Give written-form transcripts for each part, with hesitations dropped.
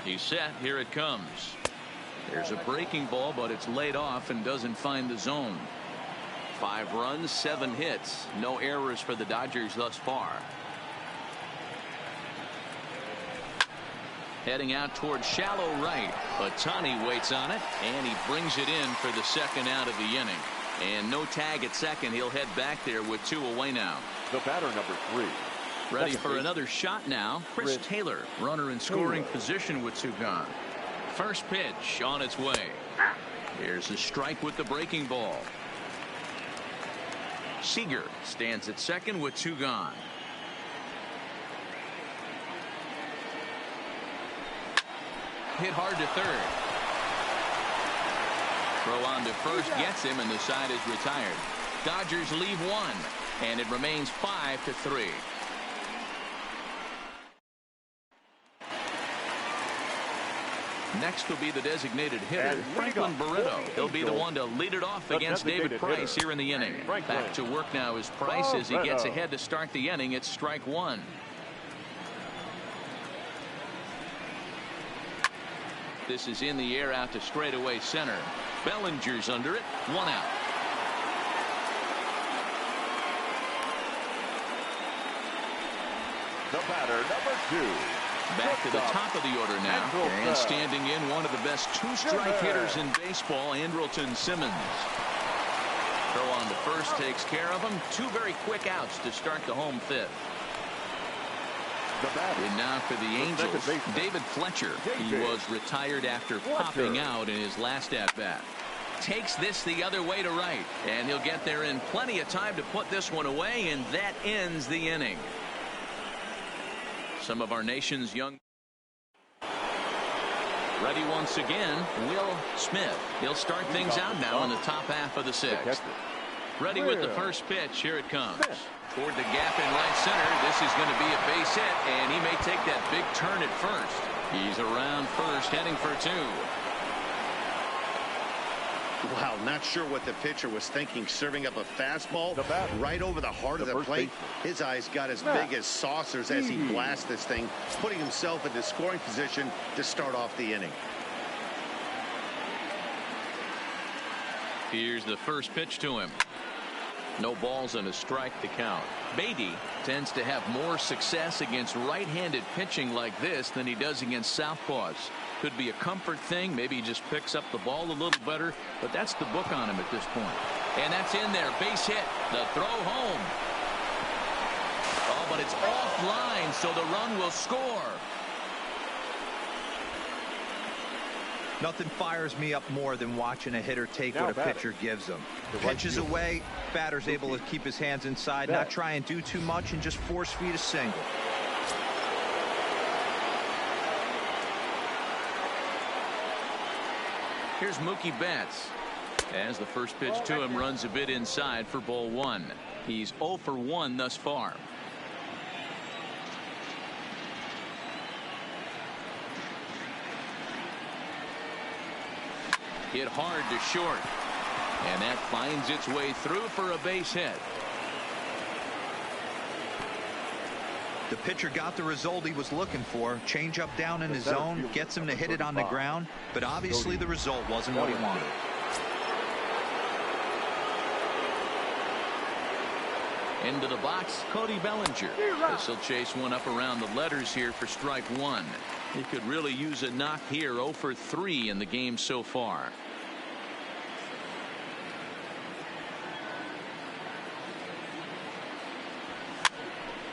He's set. Here it comes. There's a breaking ball, but it's laid off and doesn't find the zone. 5 runs, 7 hits, no errors for the Dodgers thus far. Heading out towards shallow right. Ohtani waits on it, and he brings it in for the second out of the inning. And no tag at second. He'll head back there with 2 away now. The batter, number 3. Ready for another shot now. Chris Taylor, runner in scoring position with 2 gone. First pitch on its way. Here's a strike with the breaking ball. Seager stands at second with 2 gone. Hit hard to third. Throw on to first gets him, and the side is retired. Dodgers leave 1, and it remains 5-3. Next will be the designated hitter, Franklin Barreto. He'll be the one to lead it off against David Price here in the inning. Back to work now is Price as he gets ahead to start the inning. It's strike 1. This is in the air out to straightaway center. Bellinger's under it. 1 out. The batter, number 2. Back to the top of the order now, and standing in one of the best 2-strike hitters in baseball, Andrelton Simmons. Throw on to first takes care of him. 2 very quick outs to start the home 5th. And now for the Angels, David Fletcher. He was retired after popping out in his last at-bat. Takes this the other way to right, and he'll get there in plenty of time to put this one away, and that ends the inning. Some of our nation's young. Ready once again, Will Smith. He'll start things out now in the top half of the 6th. Ready with the first pitch. Here it comes. Toward the gap in right center. This is going to be a base hit, and he may take that big turn at first. He's around first, heading for 2. Wow, not sure what the pitcher was thinking, serving up a fastball right over the heart of the plate. His eyes got as big as saucers as he blasts this thing, putting himself into scoring position to start off the inning. Here's the first pitch to him. No balls and a strike to count. Beatty tends to have more success against right-handed pitching like this than he does against southpaws. Could be a comfort thing. Maybe he just picks up the ball a little better, but that's the book on him at this point. And that's in there. Base hit. The throw home. Oh, but it's offline, so the run will score. Nothing fires me up more than watching a hitter take what a pitcher gives him. Pitches away, batter's able to keep his hands inside, not try and do too much, and just force feed a single. Here's Mookie Betts. As the first pitch to him runs a bit inside for ball 1. He's 0 for 1 thus far. Hit hard to short. And that finds its way through for a base hit. The pitcher got the result he was looking for. Change up down in his zone, gets him to hit it on the ground, but obviously the result wasn't what he wanted. Into the box, Cody Bellinger. This will chase one up around the letters here for strike 1. He could really use a knock here. 0 for 3 in the game so far.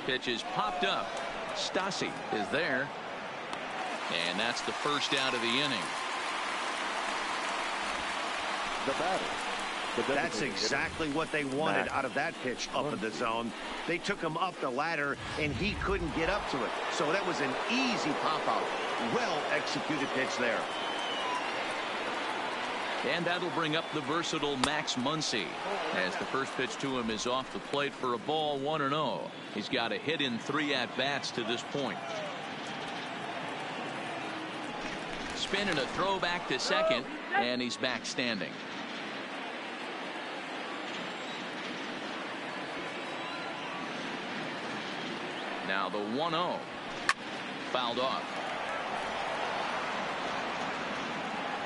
Pitch is popped up. Stassi is there. And that's the first out of the inning. The batter. That's exactly what they wanted out of that pitch up in the zone. They took him up the ladder, and he couldn't get up to it. So that was an easy pop-out. Well-executed pitch there. And that'll bring up the versatile Max Muncy. As the first pitch to him is off the plate for a ball, 1-0. He's got a hit in 3 at-bats to this point. Spin and a throw back to second, and he's back standing. Now the 1-0. Fouled off.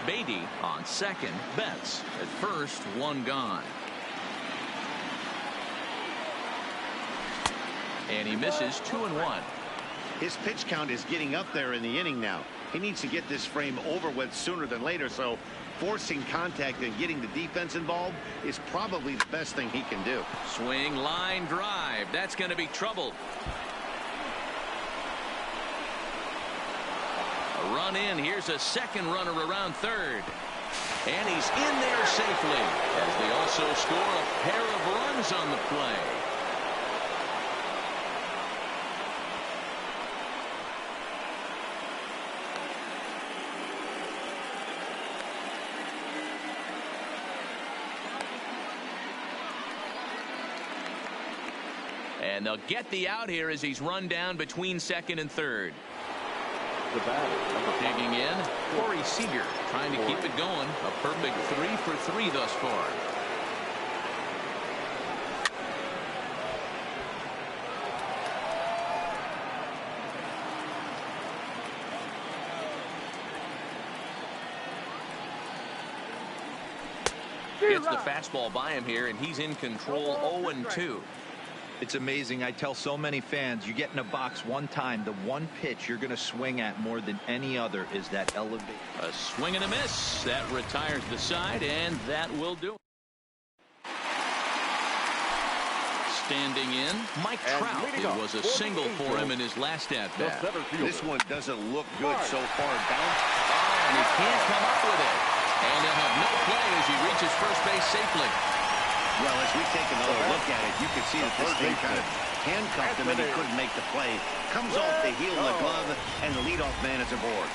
Beatty on second. Betts at first, one gone. And he misses 2-1. His pitch count is getting up there in the inning now. He needs to get this frame over with sooner than later, so forcing contact and getting the defense involved is probably the best thing he can do. Swing, line drive. That's going to be trouble. A run in. Here's a second runner around third. And he's in there safely as they also score a pair of runs on the play. And they'll get the out here as he's run down between second and third. The batter, digging in, Corey Seager, trying to keep it going. A perfect 3 for 3 thus far. Gets the fastball by him here, and he's in control. 0-2. It's amazing. I tell so many fans, you get in a box one time, the one pitch you're going to swing at more than any other is that elevate. A swing and a miss. That retires the side, and that will do it. Standing in, Mike Trout. It was a single for him in his last at-bat. This one doesn't look good so far. And he can't come up with it. And he'll have no play as he reaches first base safely. Well, as we take another look at it, you can see that this thing kind of handcuffed him and he couldn't make the play. Comes off the heel of the glove, and the leadoff man is aboard.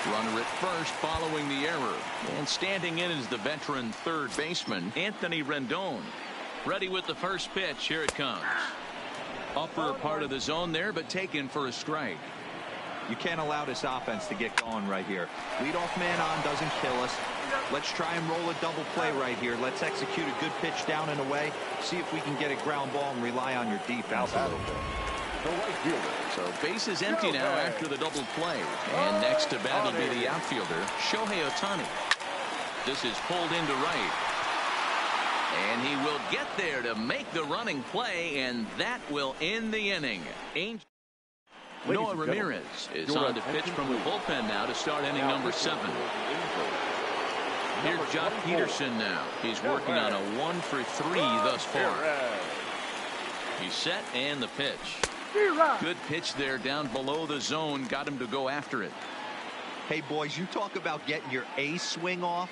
Runner at first following the error. And standing in is the veteran third baseman, Anthony Rendon. Ready with the first pitch. Here it comes. Upper part of the zone there, but taken for a strike. You can't allow this offense to get going right here. Leadoff man on doesn't kill us. Let's try and roll a double play right here. Let's execute a good pitch down and away. See if we can get a ground ball and rely on your defense a little bit. So base is empty now after the double play. And next to bat will be the outfielder, Shohei Ohtani. This is pulled into right. And he will get there to make the running play, and that will end the inning. Noah Ramirez is on to pitch from the bullpen now to start inning number 7. Here's Jock Peterson now. He's working on a 1 for 3 thus far. He's set, and the pitch. Good pitch there down below the zone. Got him to go after it. Hey, boys, you talk about getting your A swing off.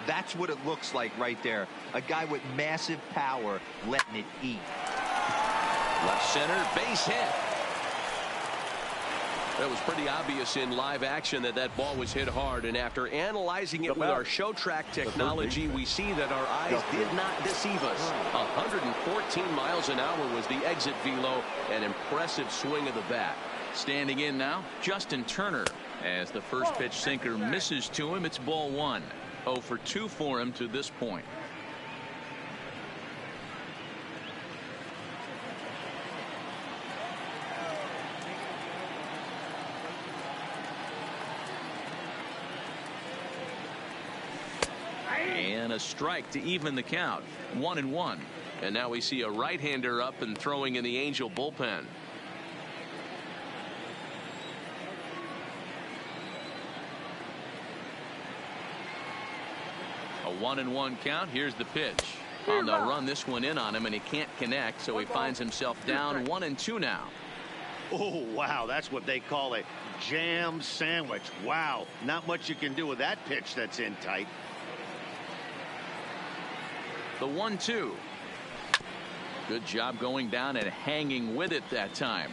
That's what it looks like right there. A guy with massive power letting it eat. Left center, base hit. That was pretty obvious in live action that ball was hit hard, and after analyzing it with our show track technology, we see that our eyes did not deceive us. 114 miles an hour was the exit velo. An impressive swing of the bat. Standing in now, Justin Turner. As the first pitch sinker misses to him, it's ball 1. 0 for 2 for him to this point. And a strike to even the count. 1-1. And now we see a right-hander up and throwing in the Angel bullpen. A 1-1 count. Here's the pitch. On the run, this one in on him, and he can't connect, so he finds himself down 1-2 now. Oh, wow. That's what they call a jam sandwich. Wow. Not much you can do with that pitch that's in tight. The 1-2. Good job going down and hanging with it that time.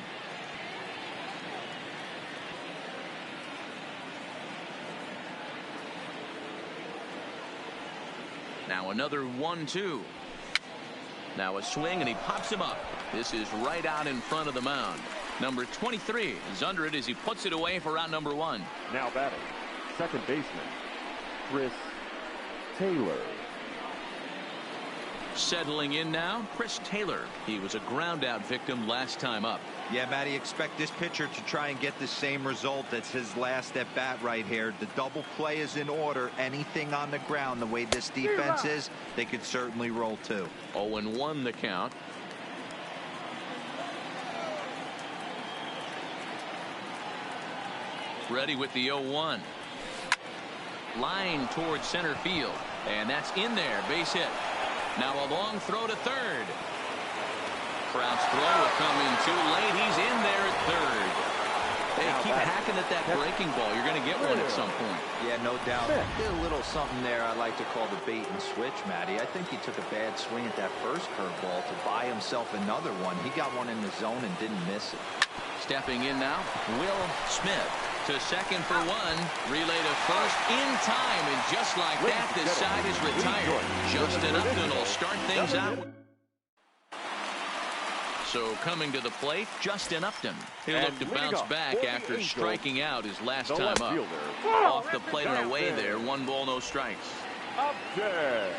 Now another 1-2. Now a swing, and he pops him up. This is right out in front of the mound. Number 23 is under it as he puts it away for out number 1. Now batting, second baseman, Chris Taylor. Settling in now, Chris Taylor. He was a ground out victim last time up. Yeah, Matty, expect this pitcher to try and get the same result as his last at bat right here. The double play is in order. Anything on the ground, the way this defense is, they could certainly roll too. 0-1 the count. Ready with the 0-1. Line towards center field. And that's in there. Base hit. Now a long throw to third. Trout's throw will come in too late. He's in there at third. Hey, keep hacking at that breaking ball. You're going to get one at some point. Yeah, no doubt. Did a little something there I like to call the bait and switch, Matty. I think he took a bad swing at that first curveball to buy himself another one. He got one in the zone and didn't miss it. Stepping in now, Will Smith to second for one. Relay to first in time, and just like that, this side is retired. Justin Upton will start things out. So coming to the plate, Justin Upton. He'll look to bounce back after striking out his last time up. Off the plate and away there. 1 ball, no strikes. Upton.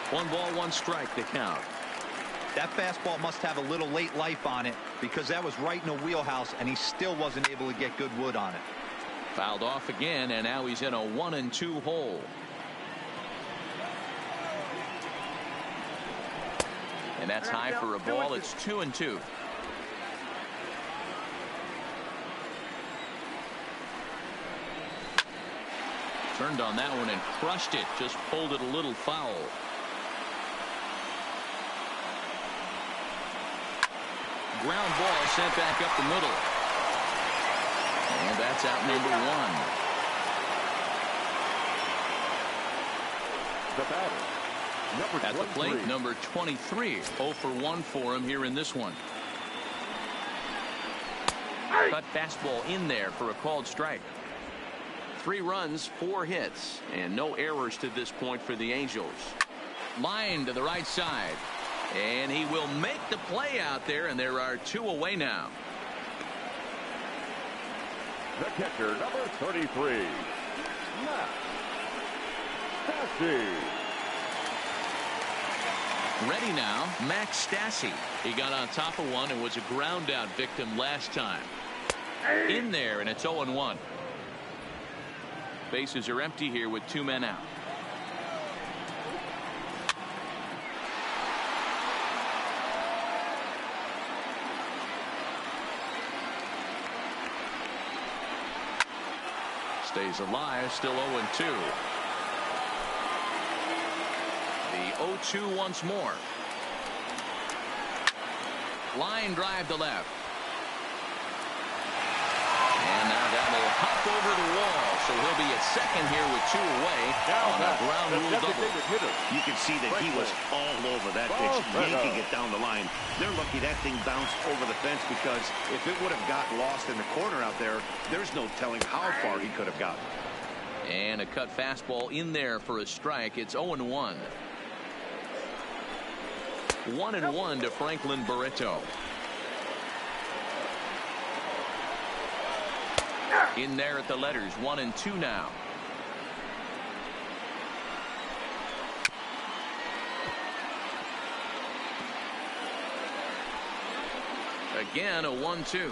1 ball, 1 strike to count. That fastball must have a little late life on it because that was right in the wheelhouse and he still wasn't able to get good wood on it. Fouled off again, and now he's in a 1-2 hole. And that's high for a ball. It's 2-2. Turned on that one and crushed it. Just pulled it a little foul. Ground ball sent back up the middle. And that's out number 1. The batter. At the plate, number 23. 0 for 1 for him here in this one. Cut fastball in there for a called strike. 3 runs, 4 hits, and no errors to this point for the Angels. Line to the right side. And he will make the play out there, and there are 2 away now. The catcher, number 33. Matt Stassi. Ready now, Max Stassi. He got on top of one and was a ground out victim last time. In there, and it's 0-1. Bases are empty here with 2 men out. Stays alive, still 0-2. The 0-2 once more. Line drive to left. And now that will hop over the wall. So he'll be at second here with 2 away on a ground rule double. You can see that he was all over that pitch, yanking it down the line. They're lucky that thing bounced over the fence, because if it would have got lost in the corner out there, there's no telling how far he could have gotten. And a cut fastball in there for a strike. It's 0-1. 1-1 to Franklin Barreto. In there at the letters, 1-2 now. Again, a 1-2.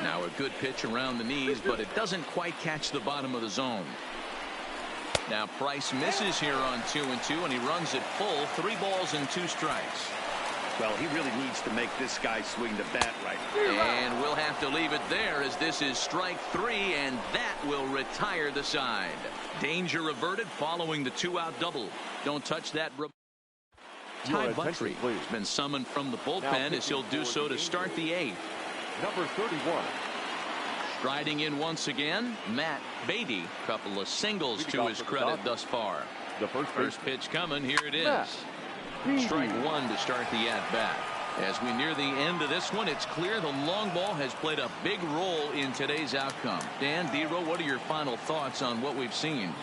Now a good pitch around the knees, but it doesn't quite catch the bottom of the zone. Now Price misses here on 2-2, and he runs it full. 3 balls and 2 strikes. Well, he really needs to make this guy swing the bat right. And we'll have to leave it there, as this is strike 3, and that will retire the side. Danger averted following the 2-out double. Don't touch that. Ty Buttrey has been summoned from the bullpen, as he'll do so to start the 8th. Number 31. Striding in once again, Matt Beatty. Couple of singles to his credit thus far. The first pitch coming. Here it is. Strike 1 to start the at-bat. As we near the end of this one, it's clear the long ball has played a big role in today's outcome. Dan, Dero, what are your final thoughts on what we've seen?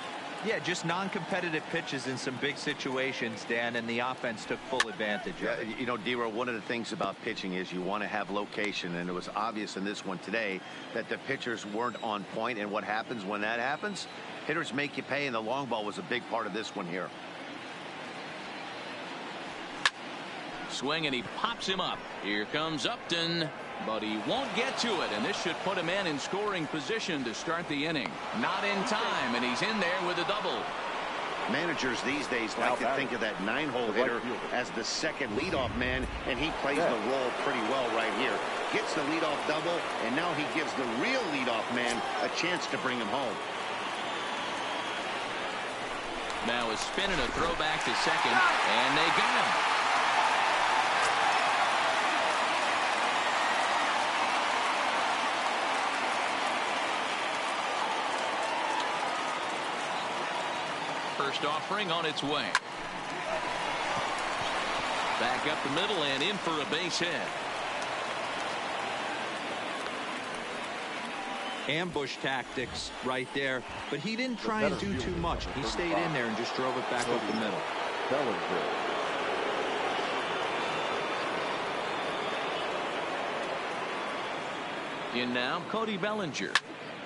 Yeah, just non-competitive pitches in some big situations, Dan, and the offense took full advantage of it. You know, Dero, one of the things about pitching is you want to have location, and it was obvious in this one today that the pitchers weren't on point, and what happens when that happens? Hitters make you pay, and the long ball was a big part of this one here. Swing, and he pops him up. Here comes Upton, but he won't get to it, and this should put a man in scoring position to start the inning. Not in time, and he's in there with a double. Managers these days like to think of that 9-hole hitter as the second leadoff man, and he plays the role pretty well right here. Gets the leadoff double, and now he gives the real leadoff man a chance to bring him home. Now a spin and a throw back to second, and they got him. First offering on its way. Back up the middle and in for a base hit. Ambush tactics right there, but he didn't try and do too much. He stayed in there and just drove it back up the middle. In now, Cody Bellinger.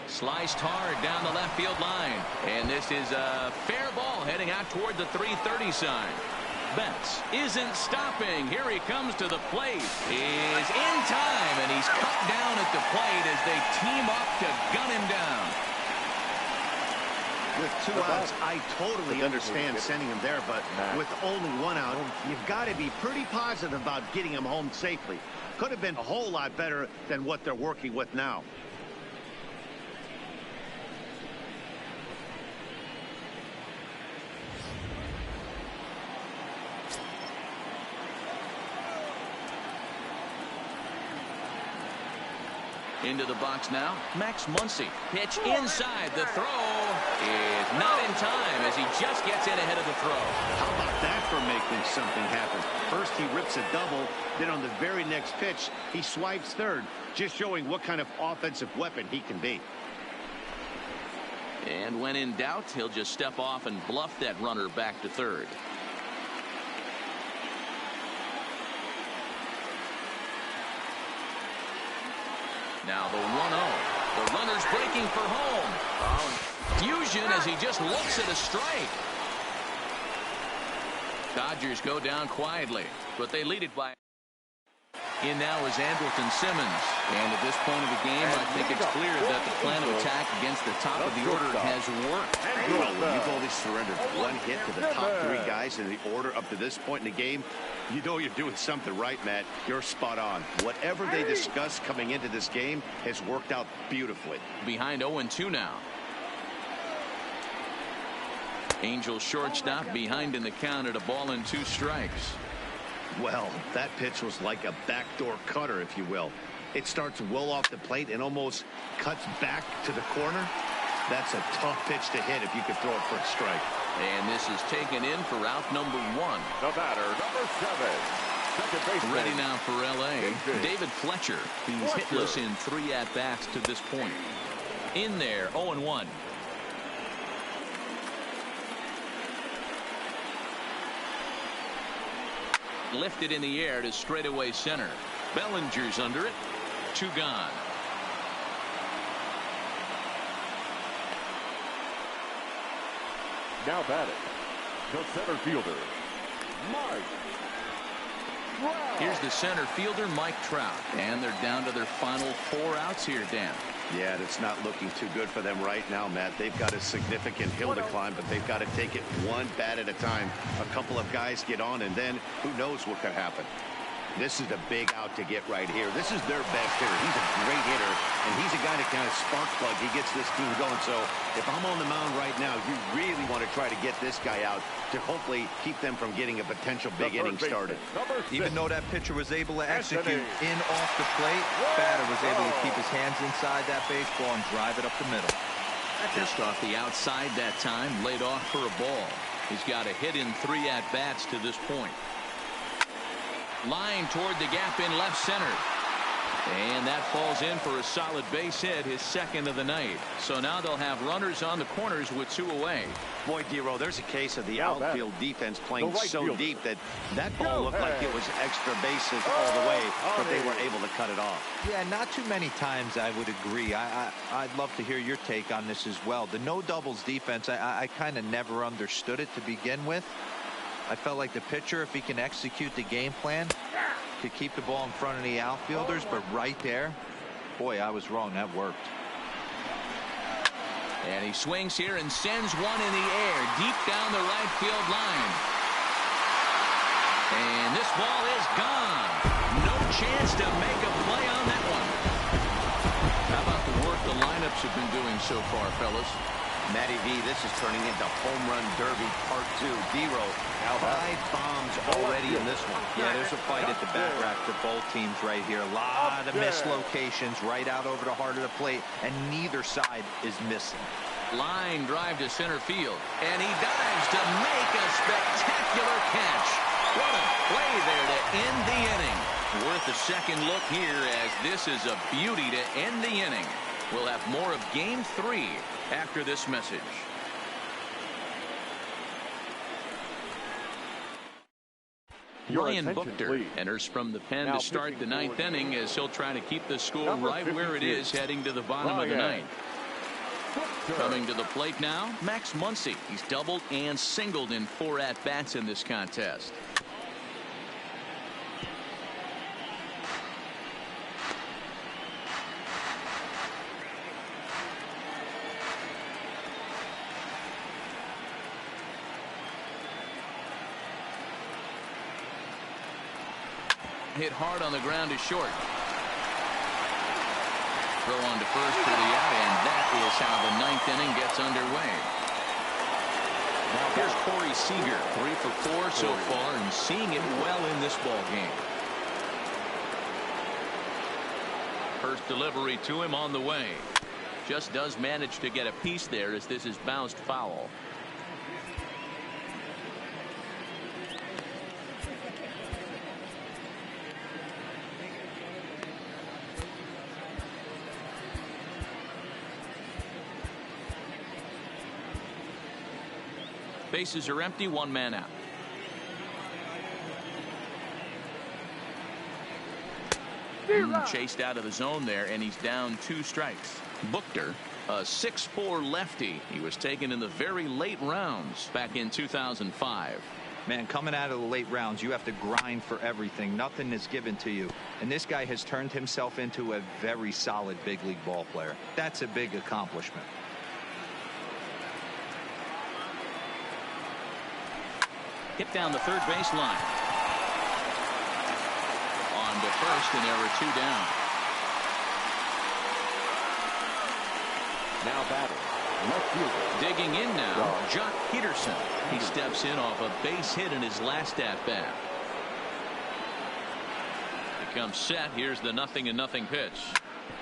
Sliced hard down the left field line. And this is a fair ball heading out toward the 330 sign. Betts isn't stopping. Here he comes to the plate. Is in time, and he's cut down at the plate as they team up to gun him down. With 2 outs, I totally understand sending him there, but with only 1 out, you've got to be pretty positive about getting him home safely. Could have been a whole lot better than what they're working with now. Into the box now, Max Muncy. Pitch inside. The throw is not in time as he just gets in ahead of the throw. How about that for making something happen? First he rips a double, then on the very next pitch he swipes third, just showing what kind of offensive weapon he can be. And when in doubt, he'll just step off and bluff that runner back to third. Now the 1-0. The runner's breaking for home. Fusion as he just looks at a strike. Dodgers go down quietly, but they lead it by. In now is Andrelton Simmons. And at this point of the game, I think it's clear that the plan of attack against the top of the order has worked. Well, you've only surrendered 1 hit to the top 3 guys in the order up to this point in the game. You know you're doing something right, Matt. You're spot on. Whatever they discussed coming into this game has worked out beautifully. Behind 0-2 now. Angels shortstop behind in the count at a ball and 2 strikes. Well, that pitch was like a backdoor cutter, if you will. It starts well off the plate and almost cuts back to the corner. That's a tough pitch to hit if you could throw it for a strike. And this is taken in for out number 1. The batter, number 7. Second baseman. Ready now for L.A. David Fletcher. He's hitless in 3 at-bats to this point. In there, 0-1. Lifted in the air to straightaway center. Bellinger's under it. 2 gone. Now batting, the center fielder, Mike Trout. Here's the center fielder, Mike Trout. And they're down to their final 4 outs here, Dan. Yeah, it's not looking too good for them right now, Matt. They've got a significant hill to climb, but they've got to take it 1 bat at a time. A couple of guys get on, and then who knows what could happen. This is a big out to get right here. This is their best hitter. He's a great hitter, and he's a guy that kind of spark plug. He gets this team going. So if I'm on the mound right now, you really want to try to get this guy out to hopefully keep them from getting a potential big inning started. Even though that pitcher was able to execute in off the plate, batter was able to keep his hands inside that baseball and drive it up the middle. Just off the outside that time, laid off for a ball. He's got a hit in 3 at-bats to this point. Line toward the gap in left center. And that falls in for a solid base hit, his second of the night. So now they'll have runners on the corners with 2 away. Boy, Dero, there's a case of the outfield defense playing so deep that ball looked like it was extra bases all the way, but they were able to cut it off. Yeah, not too many times I would agree. I'd love to hear your take on this as well. The no doubles defense, I kind of never understood it to begin with. I felt like the pitcher, if he can execute the game plan, could keep the ball in front of the outfielders, but right there, boy, I was wrong. That worked. And he swings here and sends one in the air deep down the right field line. And this ball is gone. No chance to make a play on that one. How about the work the lineups have been doing so far, fellas? Matty V, this is turning into home run derby part 2. Dero, 5 bombs already in this one. Yeah, there's a fight at the bat rack for both teams right here. A lot of missed locations right out over the heart of the plate, and neither side is missing. Line drive to center field, and he dives to make a spectacular catch. What a play there to end the inning. Worth a second look here, as this is a beauty to end the inning. We'll have more of Game 3 after this message. Ryan Buchter enters from the pen to start the 9th inning, as he'll try to keep the score right where it is heading to the bottom of the 9th. Coming to the plate now, Max Muncy. He's doubled and singled in 4 at-bats in this contest. Hit hard on the ground to short. Throw on to first for the out, and that is how the 9th inning gets underway. Now here's Corey Seager, 3 for 4 so far, and seeing it well in this ball game. First delivery to him on the way. Just does manage to get a piece there, as this is bounced foul. Bases are empty, 1 man out. Chased out of the zone there, and he's down 2 strikes. Buchter, a 6'4" lefty. He was taken in the very late rounds back in 2005. Man, coming out of the late rounds, you have to grind for everything. Nothing is given to you. And this guy has turned himself into a very solid big league ball player. That's a big accomplishment. Hit down the third base line. On to first, and there are 2 down. Now batting, left fielder. Digging in now, Jock Peterson. He steps in off a base hit in his last at-bat. He comes set. Here's the 0-0 pitch.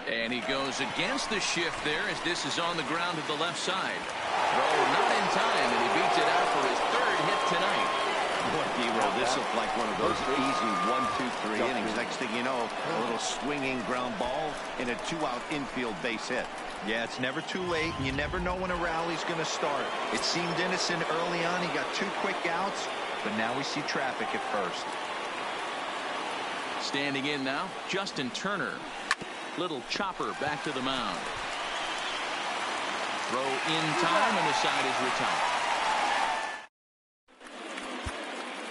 And he goes against the shift there, as this is on the ground to the left side. Throw not in time, and he beats it out for his 3rd hit tonight. Boy, Dero, this looked like one of those easy 1-2-3 innings. Next thing you know, a little swinging ground ball and a 2-out infield base hit. Yeah, it's never too late, and you never know when a rally's going to start. It seemed innocent early on. He got 2 quick outs, but now we see traffic at first. Standing in now, Justin Turner. Little chopper back to the mound. Throw in time, and the side is retired.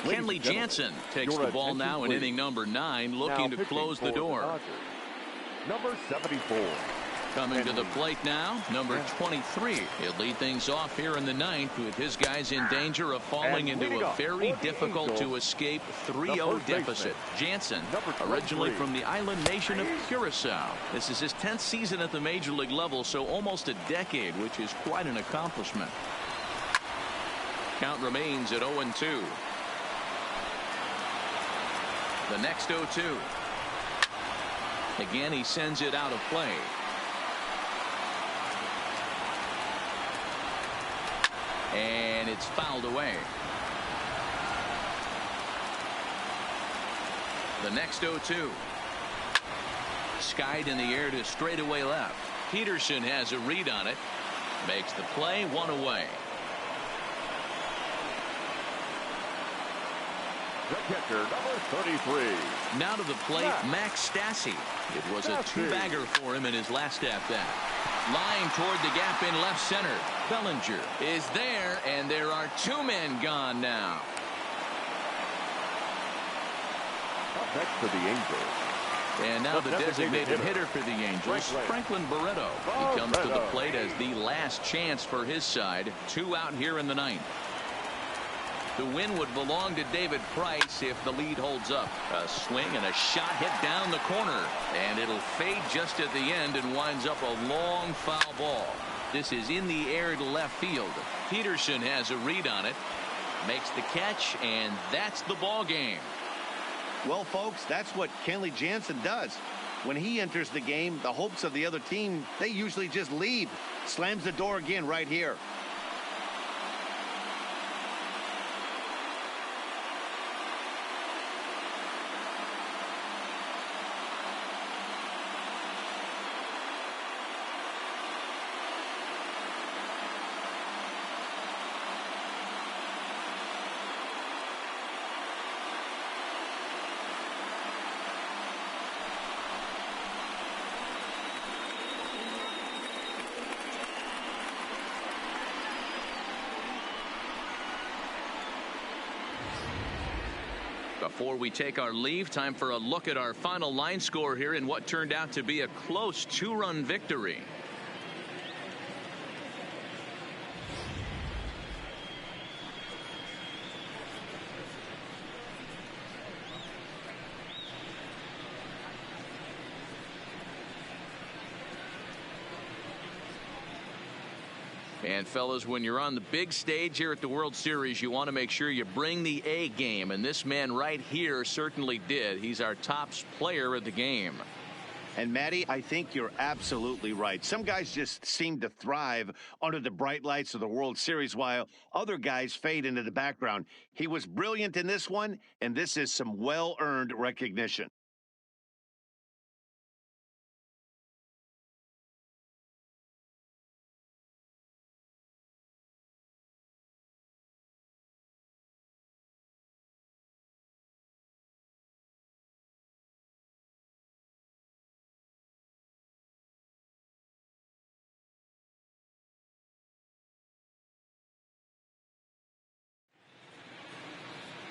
Kenley Jansen takes the ball now in inning number 9, looking to close the door. Number 74. Coming to the plate now, number 23. He'll lead things off here in the 9th, with his guys in danger of falling into a very difficult to escape 3-0 deficit. Jansen, originally from the island nation of Curacao. This is his 10th season at the major league level, so almost a decade, which is quite an accomplishment. Count remains at 0-2. The next 0-2. Again, he sends it out of play. And it's fouled away. The next 0-2. Skied in the air to straightaway left. Peterson has a read on it. Makes the play, 1 away. The catcher, number 33. Now to the plate, Max Stassi. It was a two-bagger for him in his last at-bat. Lying toward the gap in left center. Bellinger is there, and there are 2 men gone now. Up next for the Angels. And now the designated hitter for the Angels, Franklin Barreto. He comes to the plate as the last chance for his side. 2 out here in the 9th. The win would belong to David Price if the lead holds up. A swing and a shot hit down the corner. And it'll fade just at the end and winds up a long foul ball. This is in the air to left field. Peterson has a read on it. Makes the catch, and that's the ball game. Well, folks, that's what Kenley Jansen does. When he enters the game, the hopes of the other team, they usually just leave. Slams the door again right here. Before we take our leave, time for a look at our final line score here in what turned out to be a close 2-run victory. And fellas, when you're on the big stage here at the World Series, you want to make sure you bring the A game, and this man right here certainly did. He's our top player of the game. And Matty, I think you're absolutely right. Some guys just seem to thrive under the bright lights of the World Series while other guys fade into the background. He was brilliant in this one, and this is some well-earned recognition.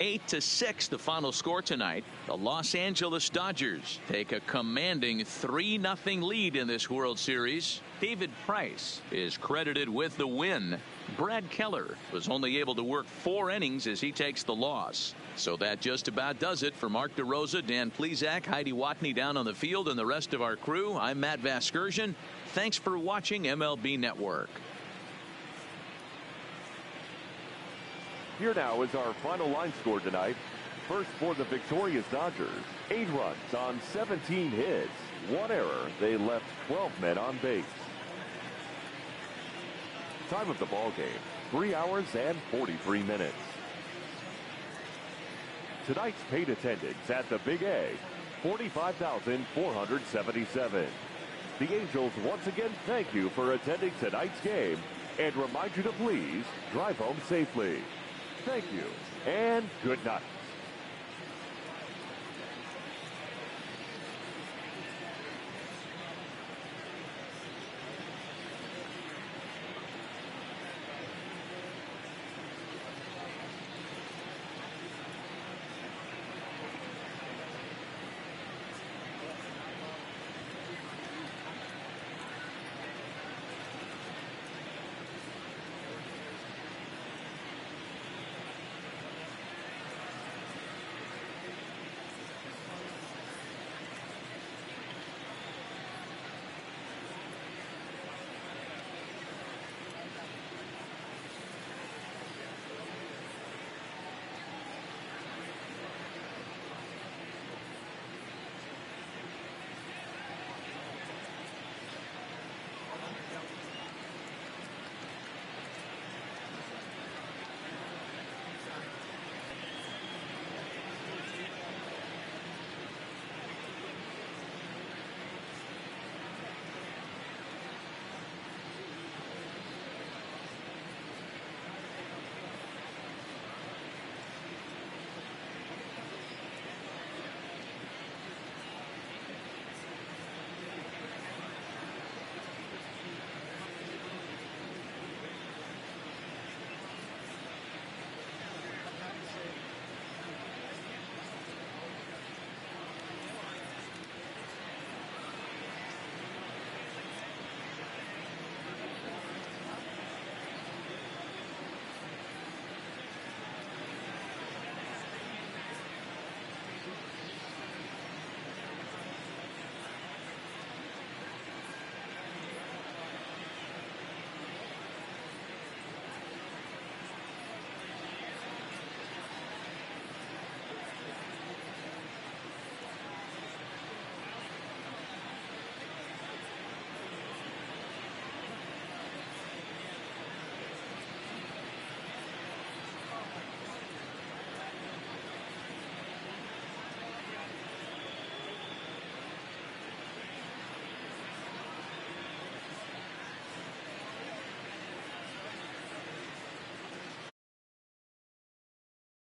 Eight to 6 the final score tonight. The Los Angeles Dodgers take a commanding 3-0 lead in this World Series. David Price is credited with the win. Brad Keller was only able to work 4 innings as he takes the loss. So that just about does it for Mark DeRosa, Dan Plesac, Heidi Watney down on the field, and the rest of our crew. I'm Matt Vasgersian. Thanks for watching MLB Network. Here now is our final line score tonight. First for the victorious Dodgers, 8 runs on 17 hits. 1 error. They left 12 men on base. Time of the ball game, 3 hours and 43 minutes. Tonight's paid attendance at the Big A, 45,477. The Angels once again thank you for attending tonight's game and remind you to please drive home safely. Thank you, and good night.